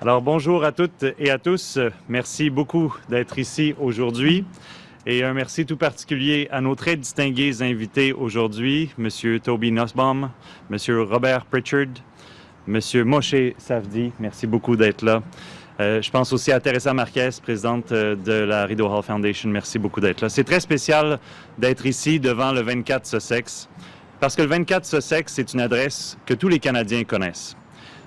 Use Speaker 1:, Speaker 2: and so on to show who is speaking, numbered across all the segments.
Speaker 1: Alors bonjour à toutes et à tous. Merci beaucoup d'être ici aujourd'hui. Et un merci tout particulier à nos très distingués invités aujourd'hui, M. Toby Nussbaum, M. Robert Pritchard, M. Moshe Safdie. Merci beaucoup d'être là. Je pense aussi à Teresa Marquez, présidente de la Rideau Hall Foundation. Merci beaucoup d'être là. C'est très spécial d'être ici devant le 24 Sussex, parce que le 24 Sussex, c'est une adresse que tous les Canadiens connaissent.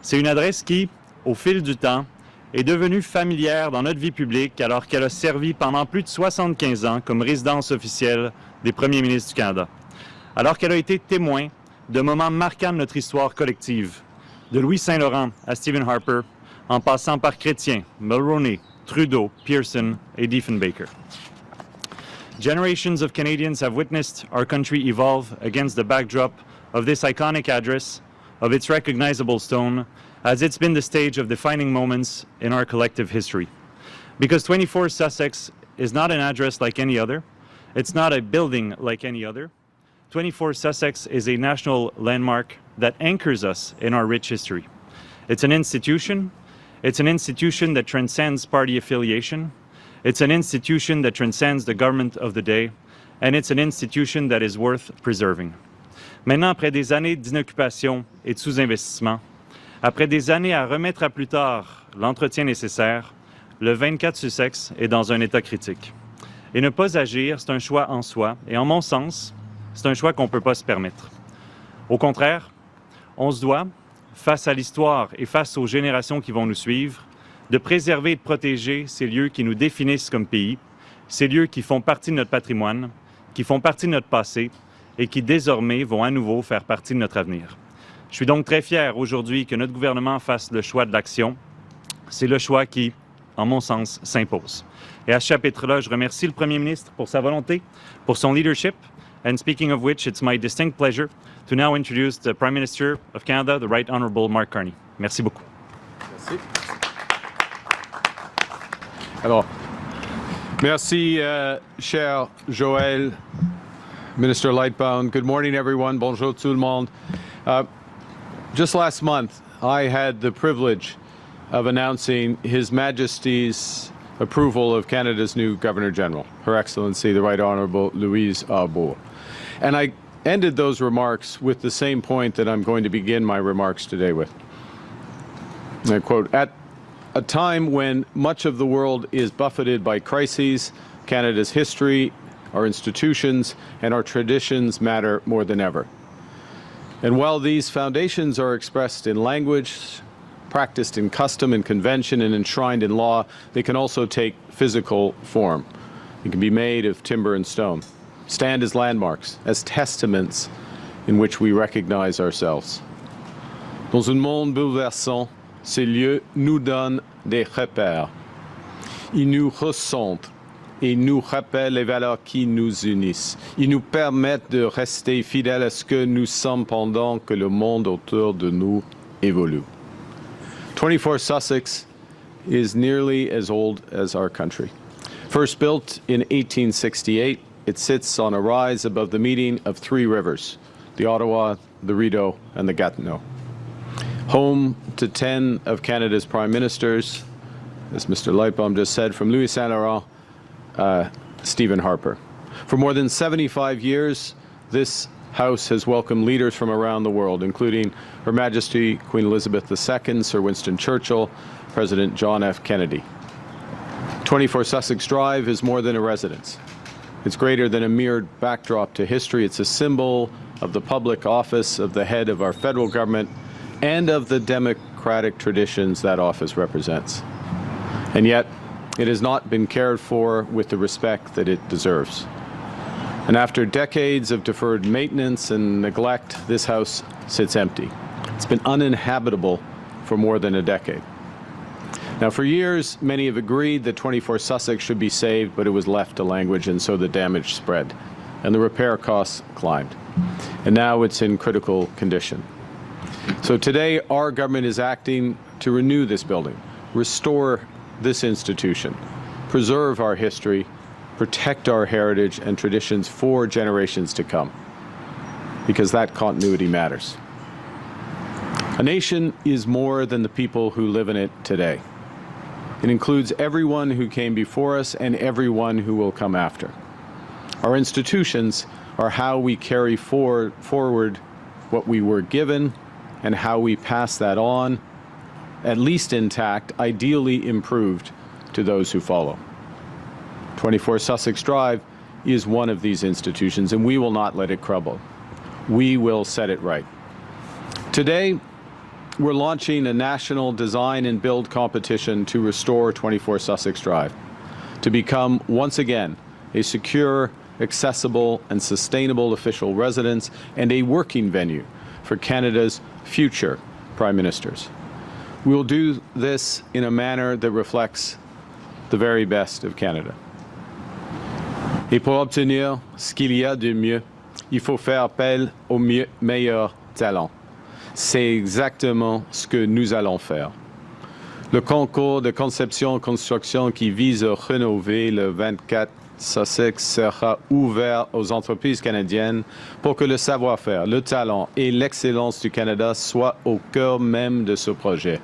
Speaker 1: C'est une adresse qui, au fil du temps, est devenue familière dans notre vie publique alors qu'elle a servi pendant plus de 75 ans comme résidence officielle des premiers ministres du Canada. Alors qu'elle a été témoin de moments marquants de notre histoire collective, de Louis Saint-Laurent à Stephen Harper, en passant par Chrétien, Mulroney, Trudeau, Pearson et Diefenbaker. Generations of Canadians have witnessed our country evolve against the backdrop of this iconic address, of its recognizable stone, as it's been the stage of defining moments in our collective history. Because 24 Sussex is not an address like any other, it's not a building like any other. 24 Sussex is a national landmark that anchors us in our rich history. It's an institution that transcends party affiliation. It's an institution that transcends the government of the day. And it's an institution that is worth preserving. Maintenant, après des années d'inoccupation et de sous-investissement, après des années à remettre à plus tard l'entretien nécessaire, le 24 Sussex est dans un état critique. Et ne pas agir, c'est un choix en soi. Et en mon sens, c'est un choix qu'on ne peut pas se permettre. Au contraire, on se doit, face à l'histoire et face aux générations qui vont nous suivre, de préserver et de protéger ces lieux qui nous définissent comme pays, ces lieux qui font partie de notre patrimoine, qui font partie de notre passé et qui désormais vont à nouveau faire partie de notre avenir. Je suis donc très fier aujourd'hui que notre gouvernement fasse le choix de l'action. C'est le choix qui, en mon sens, s'impose. Et à ce chapitre-là, je remercie le Premier ministre pour sa volonté, pour son leadership. And speaking of which, it's my distinct pleasure to now introduce the Prime Minister of Canada, the Right Honourable Mark Carney. Merci beaucoup.
Speaker 2: Merci. Alors, merci, cher Joël, Minister Lightbound. Good morning, everyone. Bonjour tout le monde. Just last month, I had the privilege of announcing His Majesty's approval of Canada's new Governor-General, Her Excellency, the Right Honourable Louise Arbour. And I ended those remarks with the same point that I'm going to begin my remarks today with. And I quote, "At a time when much of the world is buffeted by crises, Canada's history, our institutions, and our traditions matter more than ever. And while these foundations are expressed in language, practiced in custom and convention, and enshrined in law, they can also take physical form. They can be made of timber and stone, stand as landmarks, as testaments in which we recognize ourselves. Dans un monde bouleversant, ces lieux nous donnent des repères. Ils nous recentrent et nous rappellent les valeurs qui nous unissent. Ils nous permettent de rester fidèles à ce que nous sommes pendant que le monde autour de nous évolue. 24 Sussex is nearly as old as our country. First built in 1868, it sits on a rise above the meeting of three rivers, the Ottawa, the Rideau, and the Gatineau. Home to 10 of Canada's prime ministers, as Mr. Lightbound just said, from Louis Saint-Laurent, Stephen Harper. For more than 75 years, this House has welcomed leaders from around the world, including Her Majesty Queen Elizabeth II, Sir Winston Churchill, President John F. Kennedy. 24 Sussex Drive is more than a residence. It's greater than a mere backdrop to history. It's a symbol of the public office of the head of our federal government and of the democratic traditions that office represents. And yet, it has not been cared for with the respect that it deserves. And after decades of deferred maintenance and neglect, this house sits empty. It's been uninhabitable for more than a decade. Now, for years, many have agreed that 24 Sussex should be saved, but it was left to language, and so the damage spread, and the repair costs climbed. And now it's in critical condition. So today, our government is acting to renew this building, restore this institution, preserve our history, protect our heritage and traditions for generations to come, because that continuity matters. A nation is more than the people who live in it today. It includes everyone who came before us and everyone who will come after. Our institutions are how we carry forward what we were given and how we pass that on, at least intact, ideally improved, to those who follow. 24 Sussex Drive is one of these institutions, and we will not let it crumble. We will set it right. Today, we're launching a national design and build competition to restore 24 Sussex Drive, to become, once again, a secure, accessible, and sustainable official residence and a working venue for Canada's future prime ministers. We will do this in a manner that reflects the very best of Canada. Et pour obtenir ce qu'il y a de mieux, il faut faire appel aux meilleurs talents. C'est exactement ce que nous allons faire. Le concours de conception-construction qui vise à rénover le 24 Sussex sera ouvert aux entreprises canadiennes pour que le savoir-faire, le talent et l'excellence du Canada soient au cœur même de ce projet.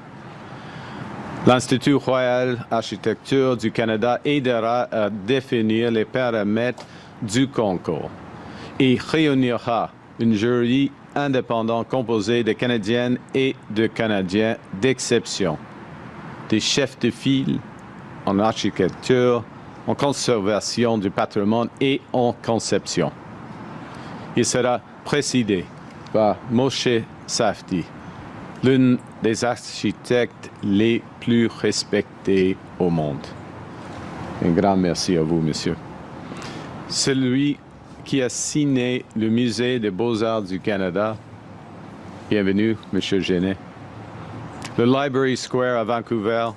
Speaker 2: L'Institut royal Architecture du Canada aidera à définir les paramètres du concours et réunira une jury indépendant composé de Canadiennes et de Canadiens d'exception, des chefs de file en architecture, en conservation du patrimoine et en conception. Il sera présidé par Moshe Safdie, l'un des architectes les plus respectés au monde. Un grand merci à vous, monsieur. Celui qui a signé le Musée des Beaux-Arts du Canada, bienvenue, monsieur Genet. Le Library Square à Vancouver,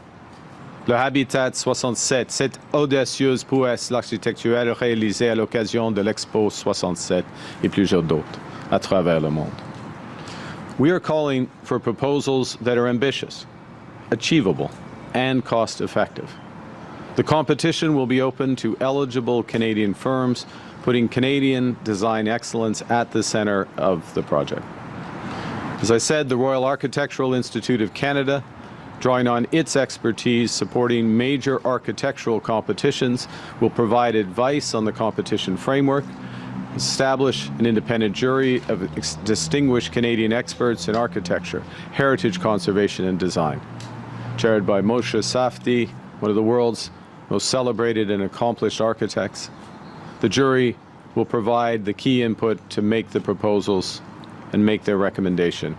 Speaker 2: le Habitat 67, cette audacieuse prouesse architecturale réalisée à l'occasion de l'Expo 67 et plusieurs d'autres à travers le monde. We are calling for proposals that are ambitious, achievable, and cost-effective. The competition will be open to eligible Canadian firms, putting Canadian design excellence at the center of the project. As I said, the Royal Architectural Institute of Canada, drawing on its expertise supporting major architectural competitions, will provide advice on the competition framework, establish an independent jury of distinguished Canadian experts in architecture, heritage conservation, and design. Chaired by Moshe Safdie, one of the world's most celebrated and accomplished architects, the jury will provide the key input to make the proposals and make their recommendation.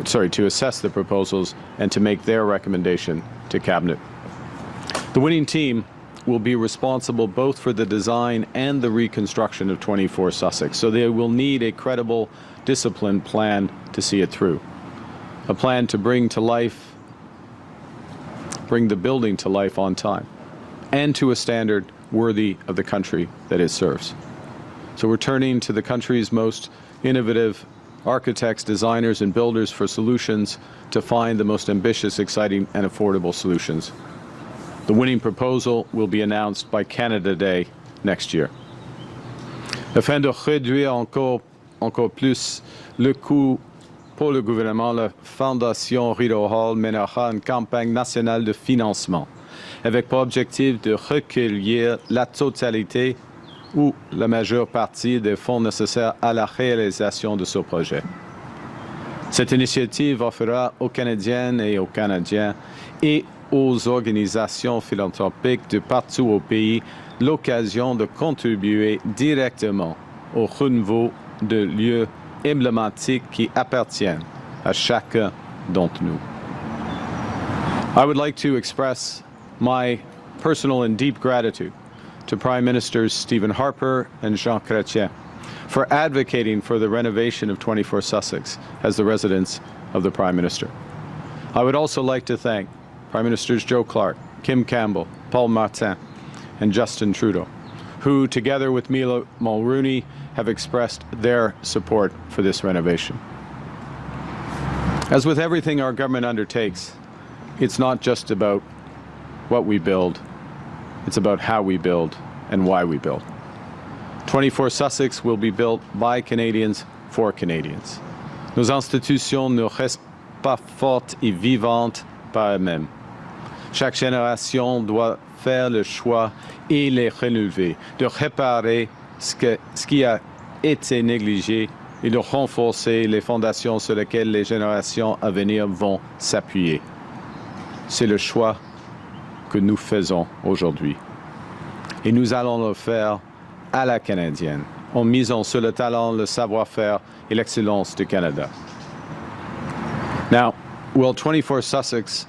Speaker 2: To assess the proposals and to make their recommendation to Cabinet. The winning team will be responsible both for the design and the reconstruction of 24 Sussex, so they will need a credible, disciplined plan to see it through. A plan to bring the building to life on time, and to a standard worthy of the country that it serves. So we're turning to the country's most innovative architects, designers, and builders for solutions to find the most ambitious, exciting, and affordable solutions. The winning proposal will be announced by Canada Day next year. Afin de réduire encore plus le coût pour le gouvernement, la Fondation Rideau Hall mènera une campagne nationale de financement avec pour objectif de recueillir la totalité ou la majeure partie des fonds nécessaires à la réalisation de ce projet. Cette initiative offrira aux Canadiennes et aux Canadiens et aux organisations philanthropiques de partout au pays l'occasion de contribuer directement au renouveau de lieux emblématiques qui appartiennent à chacun d'entre nous. I would like to express my personal and deep gratitude to Prime Ministers Stephen Harper and Jean Chrétien for advocating for the renovation of 24 Sussex as the residence of the Prime Minister. I would also like to thank Prime Ministers Joe Clark, Kim Campbell, Paul Martin, and Justin Trudeau, who, together with Mila Mulrooney, have expressed their support for this renovation. As with everything our government undertakes, it's not just about what we build, it's about how we build and why we build. 24 Sussex will be built by Canadians for Canadians. Nos institutions ne pas fortes et vivantes par elles-mêmes. Chaque génération doit faire le choix et les renouveler, de réparer ce qui a été négligé et de renforcer les fondations sur lesquelles les générations à venir vont s'appuyer. C'est le choix que nous faisons aujourd'hui. Et nous allons le faire à la canadienne, en misant sur le talent, le savoir-faire et l'excellence du Canada. Now, while 24 Sussex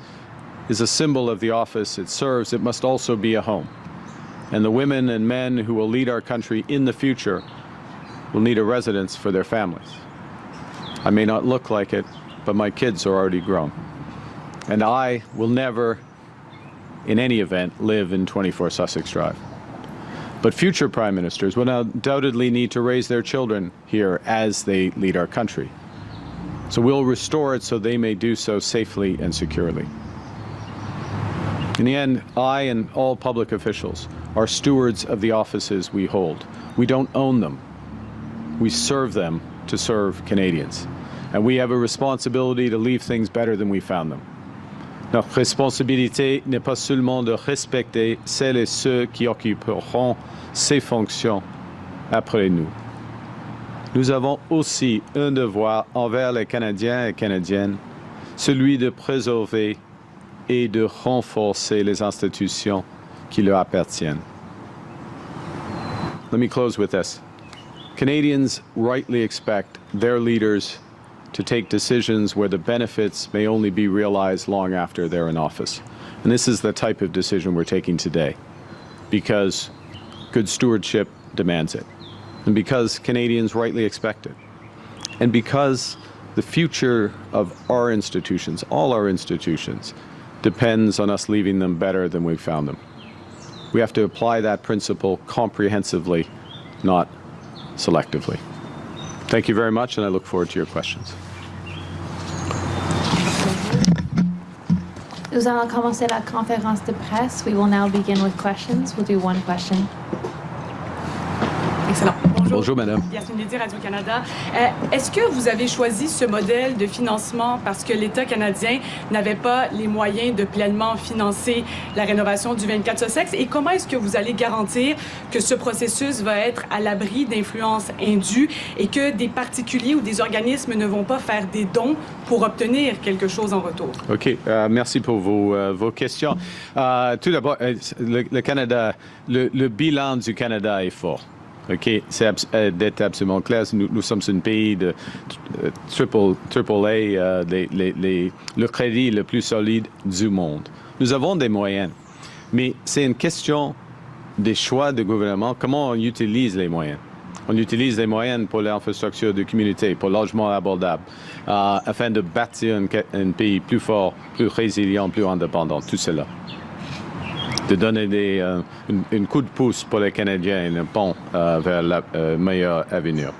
Speaker 2: is a symbol of the office it serves, it must also be a home. And the women and men who will lead our country in the future will need a residence for their families. I may not look like it, but my kids are already grown. And I will never, in any event, live in 24 Sussex Drive. But future prime ministers will undoubtedly need to raise their children here as they lead our country. So we'll restore it so they may do so safely and securely. In the end, I and all public officials are stewards of the offices we hold. We don't own them. We serve them to serve Canadians. And we have a responsibility to leave things better than we found them. Notre responsabilité n'est pas seulement de respecter celles et ceux qui occuperont ces fonctions après nous. Nous avons aussi un devoir envers les Canadiens et Canadiennes, celui de préserver et de renforcer les institutions qui leur appartiennent. Let me close with this. Canadians rightly expect their leaders to take decisions where the benefits may only be realized long after they're in office. And this is the type of decision we're taking today, because good stewardship demands it, and because Canadians rightly expect it, and because the future of our institutions, all our institutions, depends on us leaving them better than we found them. We have to apply that principle comprehensively, not selectively. Thank you very much, and I look forward to your questions.
Speaker 3: Nous allons commencer la conférence de presse. We will now begin with questions. We'll do one question.
Speaker 4: Excellent.
Speaker 2: Bonjour, madame.
Speaker 4: Yasmine Lédy, Radio-Canada. Est-ce que vous avez choisi ce modèle de financement parce que l'État canadien n'avait pas les moyens de pleinement financer la rénovation du 24 Sussex? Et comment est-ce que vous allez garantir que ce processus va être à l'abri d'influences indues et que des particuliers ou des organismes ne vont pas faire des dons pour obtenir quelque chose en retour?
Speaker 2: OK. Merci pour vos questions. Tout d'abord, le Canada, le bilan du Canada est fort. OK, d'être absolument clair, nous sommes un pays de AAA, le crédit le plus solide du monde. Nous avons des moyens, mais c'est une question des choix du gouvernement, comment on utilise les moyens. On utilise les moyens pour l'infrastructure de communauté, pour le logement abordable, afin de bâtir un pays plus fort, plus résilient, plus indépendant, tout cela. De donner un coup de pouce pour les Canadiens et un pont vers le meilleur avenir.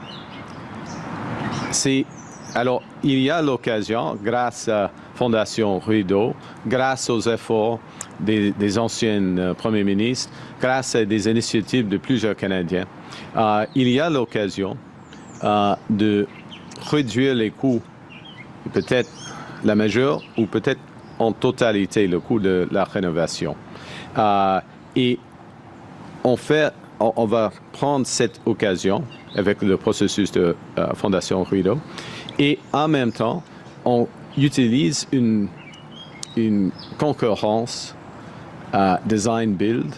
Speaker 2: Alors, il y a l'occasion, grâce à Fondation Rideau, grâce aux efforts des anciens premiers ministres, grâce à des initiatives de plusieurs Canadiens, il y a l'occasion de réduire les coûts, peut-être la majeure ou peut-être en totalité le coût de la rénovation. Et on va prendre cette occasion avec le processus de Fondation Rideau et en même temps, on utilise une concurrence design-build,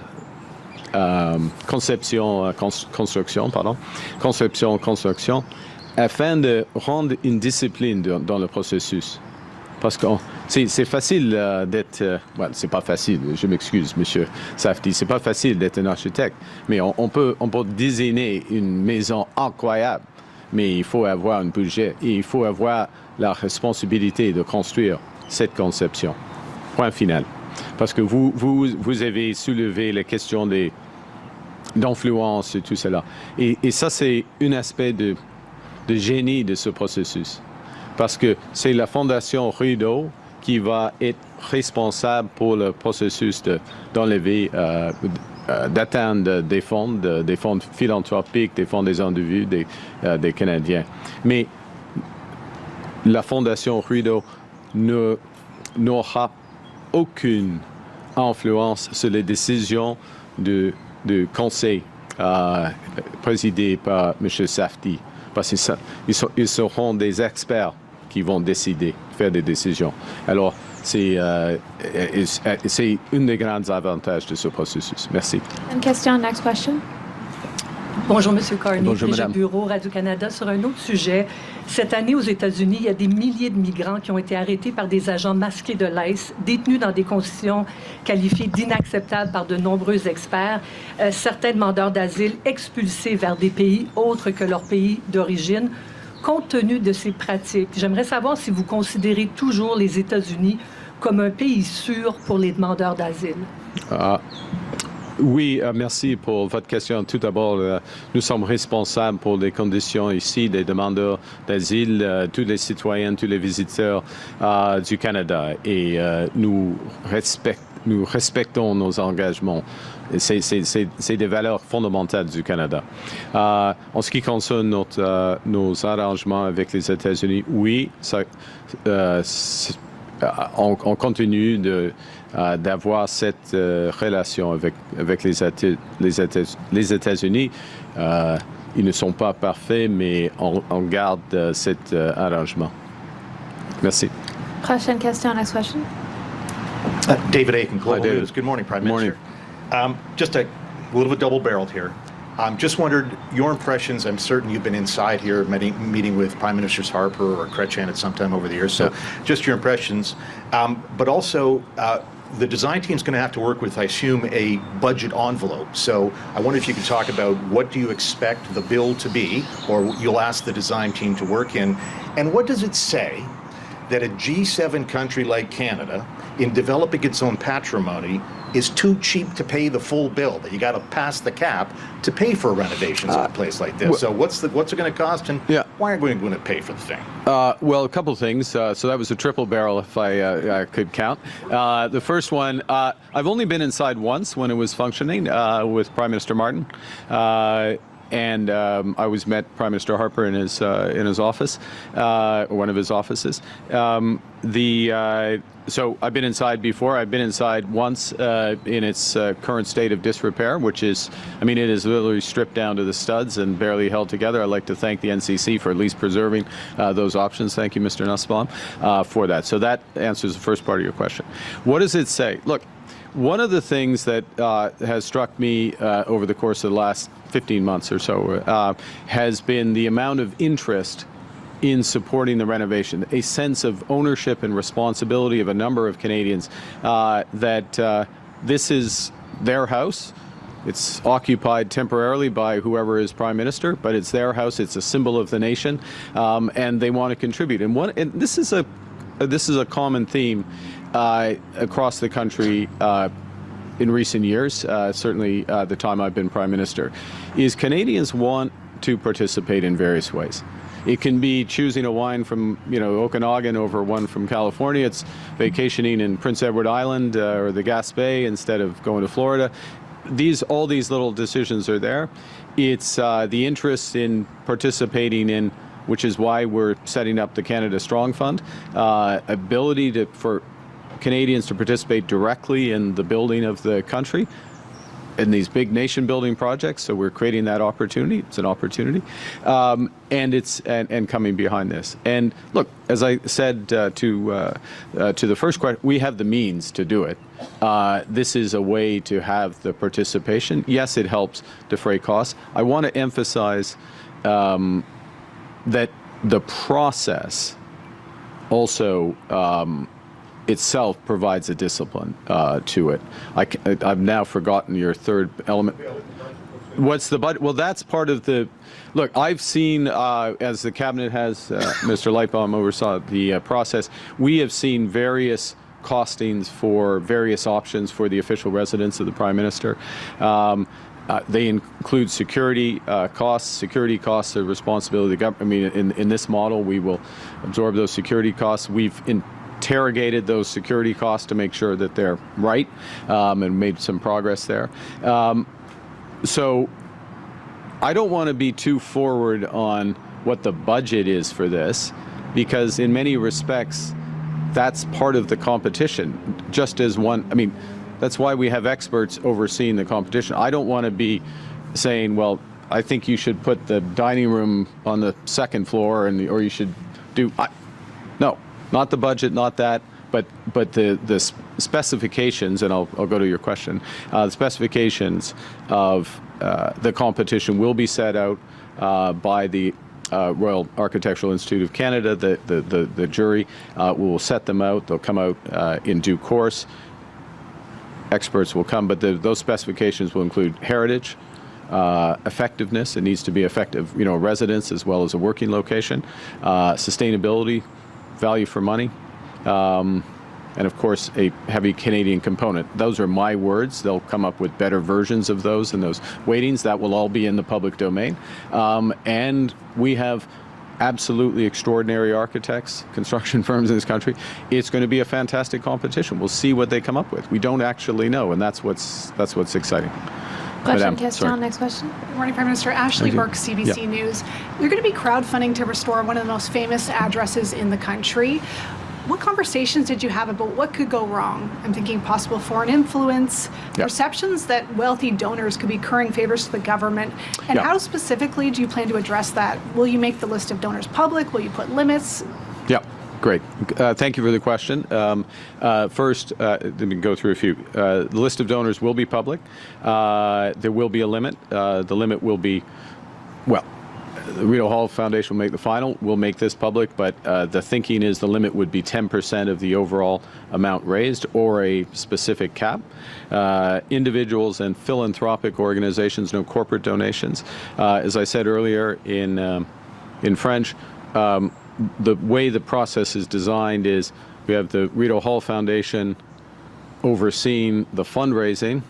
Speaker 2: conception-construction, afin de rendre une discipline dans le processus. Parce que c'est facile d'être... c'est pas facile, je m'excuse, Monsieur Safdie, c'est pas facile d'être un architecte, mais on peut designer une maison incroyable, mais il faut avoir un budget et il faut avoir la responsabilité de construire cette conception. Point final. Parce que vous avez soulevé les questions d'influence et tout cela. Et ça, c'est un aspect de génie de ce processus. Parce que c'est la Fondation Rideau qui va être responsable pour le processus d'enlever, d'atteindre des fonds philanthropiques, des fonds des individus, des Canadiens. Mais la Fondation Rideau n'aura aucune influence sur les décisions du Conseil présidé par M. Safdie, parce qu'ils seront des experts qui vont décider, faire des décisions. Alors, c'est une des grands avantages de ce processus. Merci.
Speaker 3: Une question, next question.
Speaker 5: Bonjour, M. Carney.
Speaker 2: Bonjour,
Speaker 5: DG
Speaker 2: madame.
Speaker 5: Bureau, Radio-Canada. Sur un autre sujet, cette année aux États-Unis, il y a des milliers de migrants qui ont été arrêtés par des agents masqués de l'ICE, détenus dans des conditions qualifiées d'inacceptables par de nombreux experts. Certains demandeurs d'asile expulsés vers des pays autres que leur pays d'origine. Compte tenu de ces pratiques, j'aimerais savoir si vous considérez toujours les États-Unis comme un pays sûr pour les demandeurs d'asile.
Speaker 2: Oui, merci pour votre question. Tout d'abord, nous sommes responsables pour les conditions ici des demandeurs d'asile, tous les citoyens, tous les visiteurs du Canada. Et nous respectons nos engagements. C'est des valeurs fondamentales du Canada. En ce qui concerne nos arrangements avec les États-Unis, oui, on continue d'avoir cette relation avec les États-Unis. Ils ne sont pas parfaits, mais on garde cet arrangement. Merci.
Speaker 3: Prochaine question, next question.
Speaker 6: David Aiken, Global
Speaker 2: David.
Speaker 6: News. Good morning, Prime
Speaker 2: Morning.
Speaker 6: Minister. Just a little bit double-barreled here. Just wondered your impressions. I'm certain you've been inside here meeting with Prime Ministers Harper or Chrétien at some time over the years. So just your impressions. But also, the design team's going to have to work with, I assume, a budget envelope. So I wonder if you could talk about what do you expect the bill to be, or you'll ask the design team to work in. And what does it say that a G7 country like Canada, in developing its own patrimony, is too cheap to pay the full bill, that you got to pass the cap to pay for renovations of a place like this? So what's it going to cost, and why are we going to pay for the thing?
Speaker 2: Well, a couple of things. So that was a triple barrel, if I could count. The first one, I've only been inside once when it was functioning with Prime Minister Martin. And I met Prime Minister Harper in his office, one of his offices. So I've been inside before. I've been inside once in its current state of disrepair, which is, it is literally stripped down to the studs and barely held together. I'd like to thank the NCC for at least preserving those options. Thank you, Mr. Nussbaum, for that. So that answers the first part of your question. What does it say? Look, one of the things that has struck me over the course of the last 15 months or so has been the amount of interest in supporting the renovation, a sense of ownership and responsibility of a number of Canadians that this is their house. It's occupied temporarily by whoever is Prime Minister, but it's their house. It's a symbol of the nation, and they want to contribute. And this is a common theme across the country in recent years, certainly the time I've been Prime Minister, is Canadians want to participate in various ways. It can be choosing a wine from Okanagan over one from California. It's vacationing in Prince Edward Island or the Gaspé instead of going to Florida. All these little decisions are there. It's the interest in participating in, which is why we're setting up the Canada Strong Fund, ability for Canadians to participate directly in the building of the country in these big nation-building projects. So we're creating that opportunity. It's an opportunity, and coming behind this. And look, as I said to the first question, we have the means to do it. This is a way to have the participation. Yes, it helps defray costs. I want to emphasize that the process also itself provides a discipline to it. I've now forgotten your third element. What's the budget? Well, that's part of the. Look, I've seen as the cabinet has, Mr. Lightbound oversaw the process. We have seen various costings for various options for the official residence of the Prime Minister. They include security costs. Security costs are responsibility of the government. In this model, we will absorb those security costs. We've interrogated those security costs to make sure that they're right, and made some progress there. So I don't want to be too forward on what the budget is for this, because in many respects, that's part of the competition, just as one, I mean, that's why we have experts overseeing the competition. I don't want to be saying, well, I think you should put the dining room on the second floor, or you should do, no, not the budget, not that, but the specifications, and I'll go to your question, the specifications of the competition will be set out by the Royal Architectural Institute of Canada. The jury will set them out. They'll come out in due course. Experts will come, but those specifications will include heritage, effectiveness. It needs to be effective, a residence as well as a working location, sustainability, value for money, and of course a heavy Canadian component. Those are my words. They'll come up with better versions of those and those weightings. That will all be in the public domain. And we have absolutely extraordinary architects, construction firms in this country. It's going to be a fantastic competition. We'll see what they come up with. We don't actually know, and that's what's exciting.
Speaker 3: Question, Question, next question.
Speaker 7: Good morning, Prime Minister. Ashley Burke, CBC News. You're going to be crowdfunding to restore one of the most famous addresses in the country. What conversations did you have about what could go wrong? I'm thinking possible foreign influence, perceptions that wealthy donors could be currying favors to the government. And how specifically do you plan to address that? Will you make the list of donors public? Will you put limits?
Speaker 2: Yeah. Great. Thank you for the question. First, let me go through a few. The list of donors will be public. There will be a limit. The limit will be, well, the Rideau Hall Foundation will make the final. We'll make this public, but the thinking is the limit would be 10% of the overall amount raised, or a specific cap. Individuals and philanthropic organizations, no corporate donations. As I said earlier in French, the way the process is designed is we have the Rideau Hall Foundation overseeing the fundraising,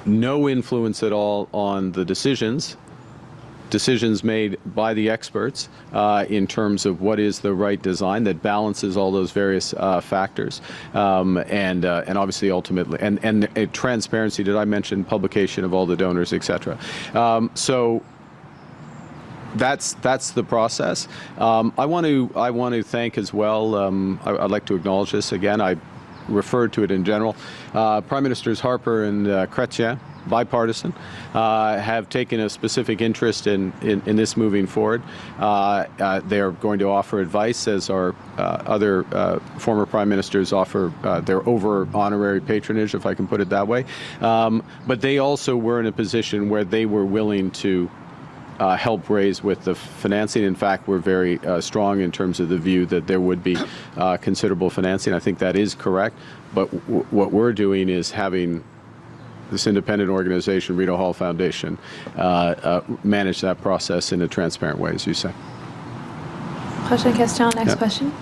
Speaker 2: no influence at all on the decisions made by the experts in terms of what is the right design that balances all those various factors, and obviously ultimately, and transparency. Did I mention publication of all the donors, etc.? So that's the process. I want to thank as well. I'd like to acknowledge this again. I referred to it in general. Prime Ministers Harper and Chrétien, bipartisan, have taken a specific interest in this moving forward. They are going to offer advice, as our other former prime ministers offer their honorary patronage, if I can put it that way. But they also were in a position where they were willing to help raise with the financing. In fact, we're very strong in terms of the view that there would be considerable financing. I think that is correct. But what we're doing is having this independent organization, Rideau Hall Foundation, manage that process in a transparent way, as you say.
Speaker 3: Question. Next question.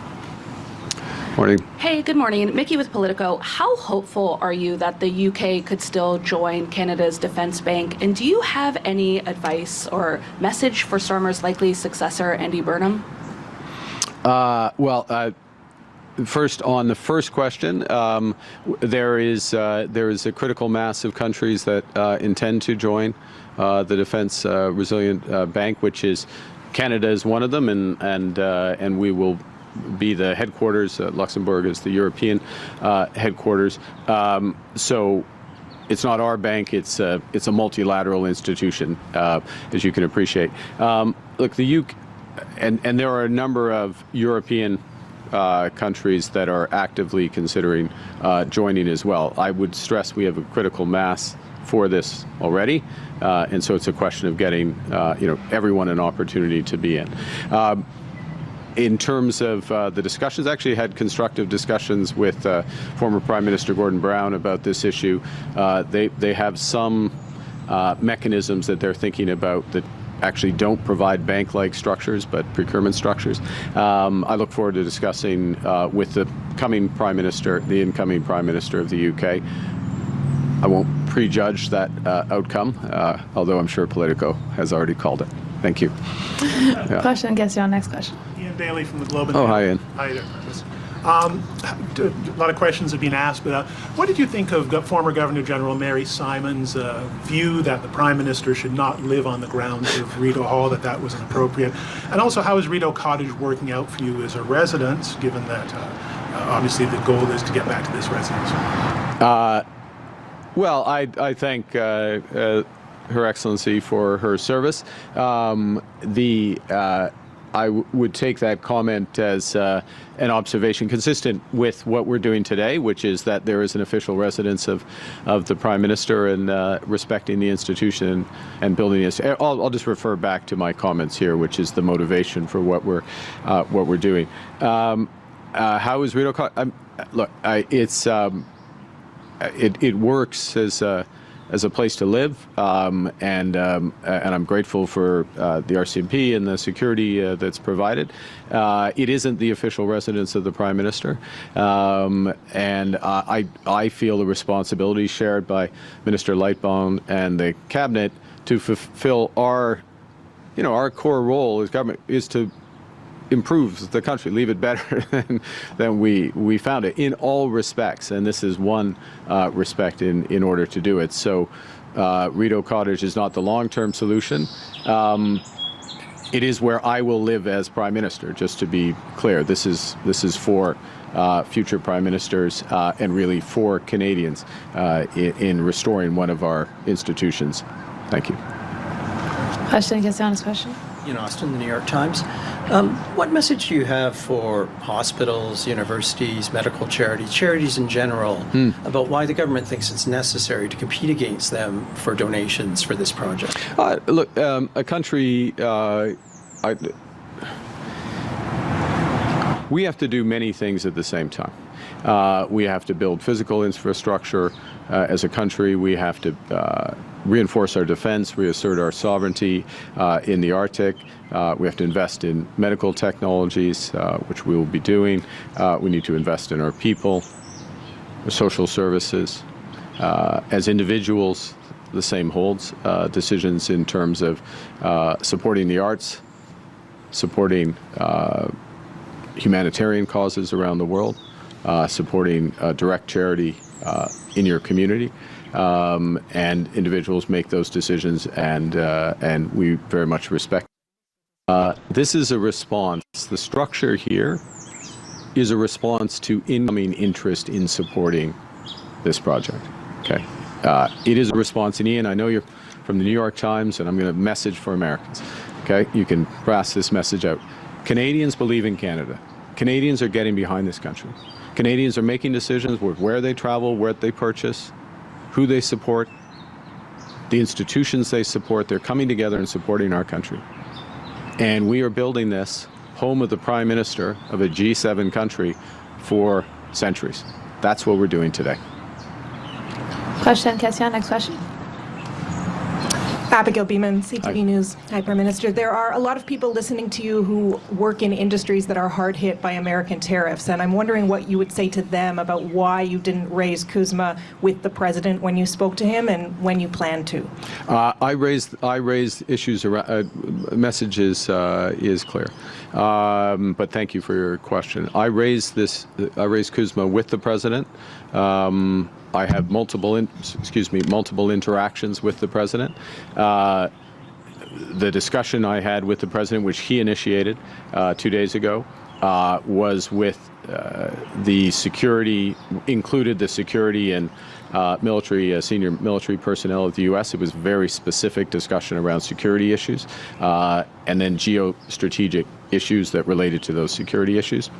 Speaker 2: Morning.
Speaker 8: Hey, good morning. Mickey with Politico. How hopeful are you that the UK could still join Canada's defence bank? And do you have any advice or message for Starmer's likely successor, Andy Burnham?
Speaker 2: First, on the first question, there is a critical mass of countries that intend to join the Defence Resilient Bank, which is Canada is one of them, and we will be the headquarters. Luxembourg is the European headquarters. So it's not our bank. It's a multilateral institution, as you can appreciate. Look, the UK, and there are a number of European countries that are actively considering joining as well. I would stress we have a critical mass for this already, and so it's a question of getting everyone an opportunity to be in. In terms of the discussions, I actually had constructive discussions with former Prime Minister Gordon Brown about this issue. They have some mechanisms that they're thinking about that actually don't provide bank-like structures, but procurement structures. I look forward to discussing with the incoming Prime Minister of the UK. I won't prejudge that outcome, although I'm sure Politico has already called it. Thank you.
Speaker 3: Question. Next question.
Speaker 9: Ian Bailey from the Globe and
Speaker 2: Mail. Hi, Ian.
Speaker 9: Hi there. A lot of questions have been asked, but what did you think of former Governor General Mary Simon's view that the Prime Minister should not live on the grounds of Rideau Hall, that was inappropriate? And also, how is Rideau Cottage working out for you as a resident, given that obviously the goal is to get back to this residence?
Speaker 2: Well, I thank Her Excellency for her service. I would take that comment as an observation consistent with what we're doing today, which is that there is an official residence of the Prime Minister, and respecting the institution and building this. I'll just refer back to my comments here, which is the motivation for what we're doing. How is Rideau? Look, it works as a place to live, and I'm grateful for the RCMP and the security that's provided. It isn't the official residence of the Prime Minister, and I feel a responsibility shared by Minister Lightbound and the Cabinet to fulfill our core role as government is to improve the country, leave it better than we found it in all respects, and this is one respect in order to do it. So Rideau Cottage is not the long-term solution. It is where I will live as Prime Minister, just to be clear. This is for future Prime Ministers and really for Canadians in restoring one of our institutions. Thank you.
Speaker 3: Question, Cassiano's question.
Speaker 10: In Austin, the New York Times. What message do you have for hospitals, universities, medical charities in general, about why the government thinks it's necessary to compete against them for donations for this project?
Speaker 2: Look, a country, we have to do many things at the same time. We have to build physical infrastructure as a country. We have to reinforce our defense, reassert our sovereignty in the Arctic. We have to invest in medical technologies, which we will be doing. We need to invest in our people, social services. As individuals, the same holds. Decisions in terms of supporting the arts, supporting humanitarian causes around the world, supporting direct charity in your community. And individuals make those decisions, and we very much respect. This is a response. The structure here is a response to incoming interest in supporting this project. Okay, it is a response. And Ian, I know you're from the New York Times, and I'm going to message for Americans. Okay, you can pass this message out. Canadians believe in Canada. Canadians are getting behind this country. Canadians are making decisions with where they travel, where they purchase, who they support, the institutions they support. They're coming together and supporting our country. And we are building this home of the Prime Minister of a G7 country for centuries. That's what we're doing today.
Speaker 3: Question, Cassian, next question.
Speaker 11: Abigail Beeman, CTV News. Hi, Prime Minister. There are a lot of people listening to you who work in industries that are hard hit by American tariffs, and I'm wondering what you would say to them about why you didn't raise CUSMA with the President when you spoke to him and when you plan to.
Speaker 2: I raised issues around messages is clear, but thank you for your question. I raised CUSMA with the President. I have multiple interactions with the President. The discussion I had with the President, which he initiated 2 days ago, was with the security, included the security and senior military personnel of the U.S. It was very specific discussion around security issues, and then geostrategic issues that related to those security issues.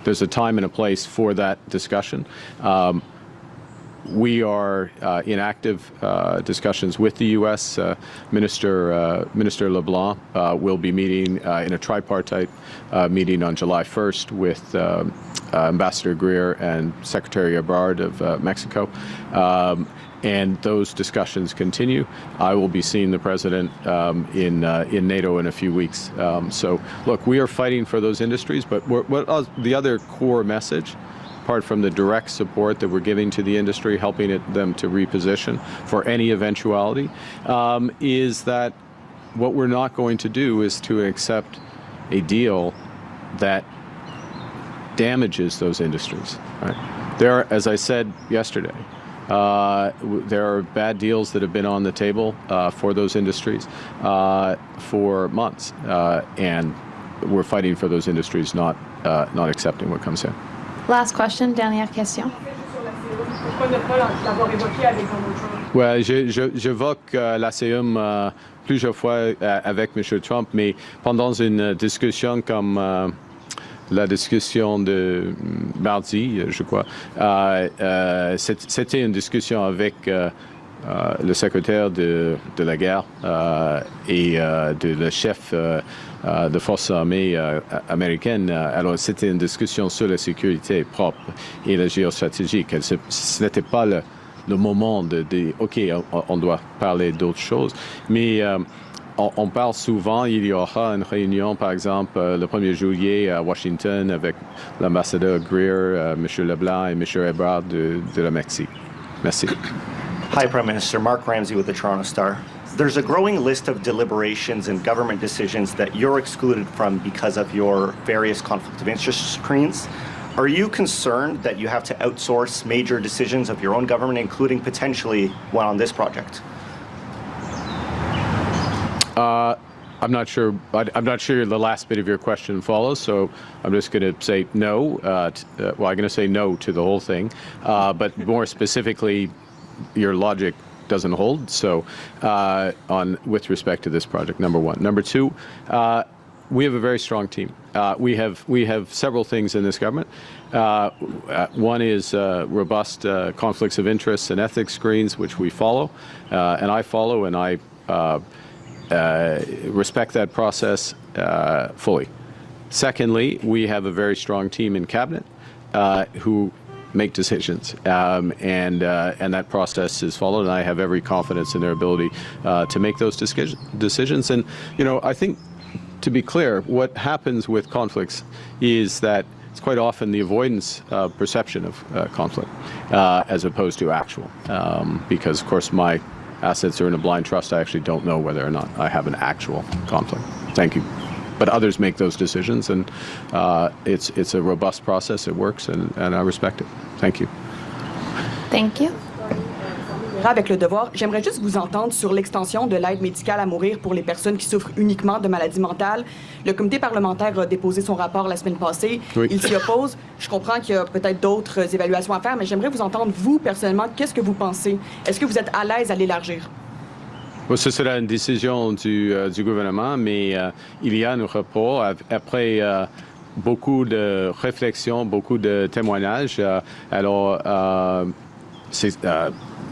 Speaker 2: There's a time and a place for that discussion. We are in active discussions with the U.S. Minister LeBlanc will be meeting in a tripartite meeting on July 1st with Ambassador Greer and Secretary Ebrard of Mexico. And those discussions continue. I will be seeing the President in NATO in a few weeks. So, look, we are fighting for those industries, but the other core message, apart from the direct support that we're giving to the industry, helping them to reposition for any eventuality, is that what we're not going to do is to accept a deal that damages those industries. Right? There, as I said yesterday, there are bad deals that have been on the table for those industries for months, and we're fighting for those industries, not accepting what comes in.
Speaker 3: Last question, dernière question.
Speaker 2: Ouais, j'évoque l'ACEUM plusieurs fois avec M. Trump, mais pendant une discussion comme la discussion de mardi, je crois, c'était une discussion avec le secrétaire de la guerre et le chef de forces armées américaines. Alors, c'était une discussion sur la sécurité propre et la géostratégie. Ce n'était pas le moment de OK, on doit parler d'autres choses. Mais on parle souvent, il y aura une réunion, par exemple, le 1er juillet à Washington avec l'ambassadeur Greer, M. Leblanc et M. Ebrard de la Mexique. Merci.
Speaker 12: Hi, Prime Minister. Mark Ramsey with the Toronto Star. There's a growing list of deliberations and government decisions that you're excluded from because of your various conflict of interest screens. Are you concerned that you have to outsource major decisions of your own government, including potentially one on this project?
Speaker 2: I'm not sure. I'm not sure the last bit of your question follows, so I'm just going to say no. I'm going to say no to the whole thing, but more specifically, your logic doesn't hold. So, with respect to this project, number one. Number two, we have a very strong team. We have several things in this government. One is robust conflicts of interest and ethics screens, which we follow, and I follow, and I respect that process fully. Secondly, we have a very strong team in cabinet who make decisions, and that process is followed, and I have every confidence in their ability to make those decisions. And, I think, to be clear, what happens with conflicts is that it's quite often the avoidance perception of conflict as opposed to actual, because, of course, my assets are in a blind trust. I actually don't know whether or not I have an actual conflict. Thank you. But others make those decisions, and it's a robust process. It works, and I respect it. Thank you.
Speaker 3: Thank you.
Speaker 13: Avec le devoir, j'aimerais juste vous entendre sur l'extension de l'aide médicale à mourir pour les personnes qui souffrent uniquement de maladies mentales. Le comité parlementaire a déposé son rapport la semaine passée. Oui. Il s'y oppose. Je comprends qu'il y a peut-être d'autres évaluations à faire, mais j'aimerais vous entendre, vous, personnellement, qu'est-ce que vous pensez? Est-ce que vous êtes à l'aise à l'élargir?
Speaker 2: Bon, ce sera une décision du gouvernement, mais il y a un rapport après beaucoup de réflexions, beaucoup de témoignages.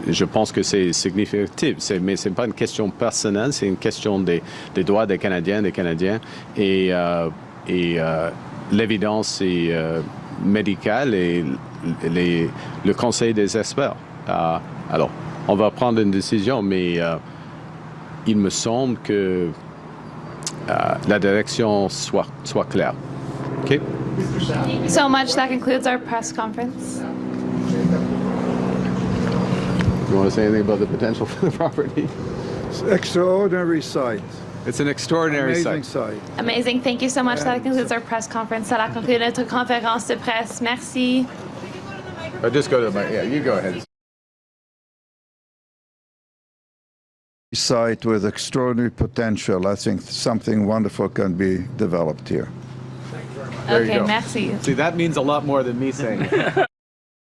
Speaker 2: Je pense que c'est significatif, mais ce n'est pas une question personnelle, c'est une question des droits des Canadiens, et l'évidence médicale et le conseil des experts. Alors, on va prendre une décision, mais il me semble que la direction soit claire. Okay?
Speaker 3: So much. That concludes our press conference.
Speaker 2: You want to say anything about the potential for the property?
Speaker 14: It's an extraordinary site.
Speaker 2: It's an extraordinary
Speaker 14: Amazing site.
Speaker 3: Amazing. Thank you so much. That concludes our press conference. Ça a conclu notre conférence de presse. Merci.
Speaker 2: Just go to the mic. Yeah, you go ahead.
Speaker 14: Site with extraordinary potential. I think something wonderful can be developed here.
Speaker 3: Okay, merci.
Speaker 2: See, that means a lot more than me saying it.